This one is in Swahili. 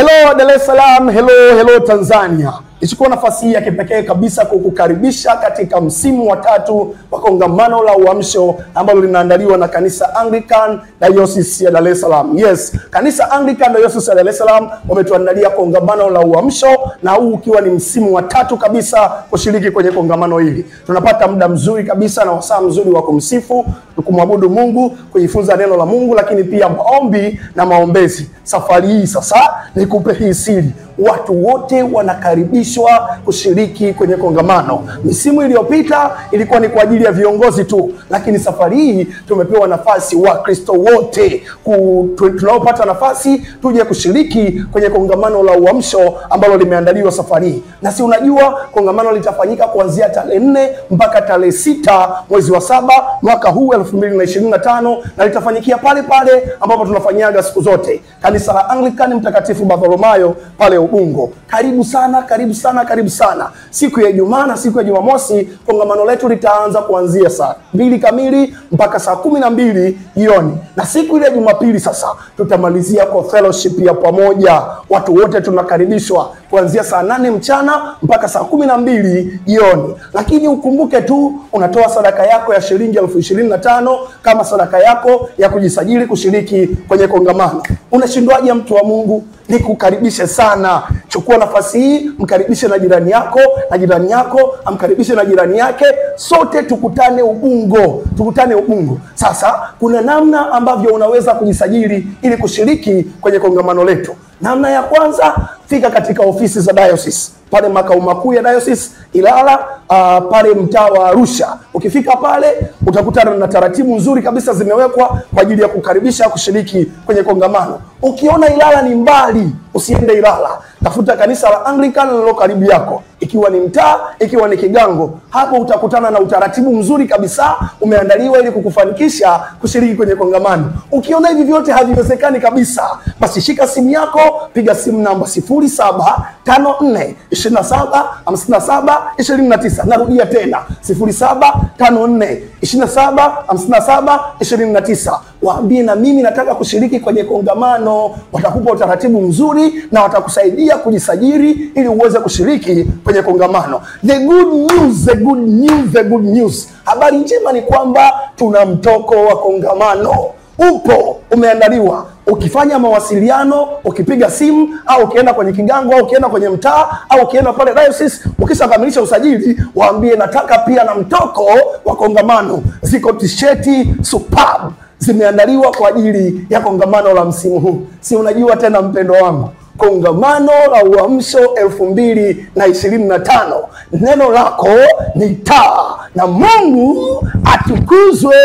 Hello Dar es Salaam, hello Tanzania. Nichukua nafasi hii ya kipekee kabisa kukukaribisha katika msimu wa 3 wa kongamano la uamsho ambalo linaandaliwa na Kanisa Anglican Diocese ya Dar es Salaam. Yes, Kanisa Anglican Diocese ya Dar es Salaam wametuandalia kongamano la uamsho, na huu ukiwa ni msimu wa 3 kabisa kushiriki kwenye kongamano hili. Tunapata muda mzuri kabisa na wasaa mzuri wa kumsifu, kumwabudu Mungu, kujifunza neno la Mungu, lakini pia maombi na maombezi. Safari hii sasa nikupe hii siri. Watu wote wanakaribishwa kushiriki kwenye kongamano. Misimu iliyopita ilikuwa ni kwa ajili ya viongozi tu, lakini safari hii tumepewa nafasi wa Kristo wote tunaopata nafasi tuje kushiriki kwenye kongamano la uamsho ambalo limeandaliwa safari hii. Na si unajua kongamano litafanyika kuanzia tarehe 4 mpaka tarehe 6 mwezi wa 7 mwaka huu 2025, na litafanyikia pale pale ambapo tunafanyaga siku zote, Kanisa la Anglican Mtakatifu Bartholomayo pale Ubungo. Karibu sana, karibu sana, karibu sana. Siku ya Ijumaa na siku ya Jumamosi kongamano letu litaanza kuanzia saa 2 kamili mpaka saa 12 jioni. Na siku ile ya Jumapili sasa tutamalizia kwa fellowship ya pamoja. Watu wote tunakaribishwa kuanzia saa 8 mchana mpaka saa 12 jioni. Lakini ukumbuke tu unatoa sadaka yako ya shilingi 25,000 kama sadaka yako ya kujisajili kushiriki kwenye kongamano. Unashindwaje mtu wa Mungu? Nikukaribishe sana. Chukua nafasi hii, mkaribishe na jirani yako, na jirani yako amkaribishe na jirani yake. Sote tukutane Ubungo, tukutane Ubungo. Sasa kuna namna ambavyo unaweza kujisajili ili kushiriki kwenye kongamano letu. Namna ya kwanza, fika katika ofisi za diocese pale makao makuu ya diocese Ilala, pale mtaa wa Arusha. Ukifika pale utakutana na taratibu nzuri kabisa zimewekwa kwa ajili ya kukaribisha kushiriki kwenye kongamano. Ukiona Ilala ni mbali, usiende Ilala. Tafuta kanisa la Anglican lilo karibu yako. Ikiwa ni mtaa, ikiwa ni kigango, hapo utakutana na utaratibu mzuri kabisa umeandaliwa ili kukufanikisha kushiriki kwenye kongamano. Ukiona hivi vyote haviwezekani kabisa, basi shika simu yako, piga simu namba 0754275729. Narudia tena 0754275729. Waambie na mimi nataka kushiriki kwenye kongamano. Watakupa utaratibu mzuri na watakusaidia kujisajili ili uweze kushiriki kwenye kongamano. The good news, the good news, the good news. Habari njema ni kwamba tuna mtoko wa kongamano. Upo, umeandaliwa. Ukifanya mawasiliano, ukipiga simu au ukienda kwenye kigango au ukienda kwenye mtaa au ukienda pale diocese, ukishakamilisha usajili, waambie nataka pia na mtoko wa kongamano. Ziko t-shirti superb zimeandaliwa kwa ajili ya kongamano la msimu huu. Si unajua tena mpendo wangu, kongamano la uamsho 2025. Neno lako ni taa, na Mungu atukuzwe.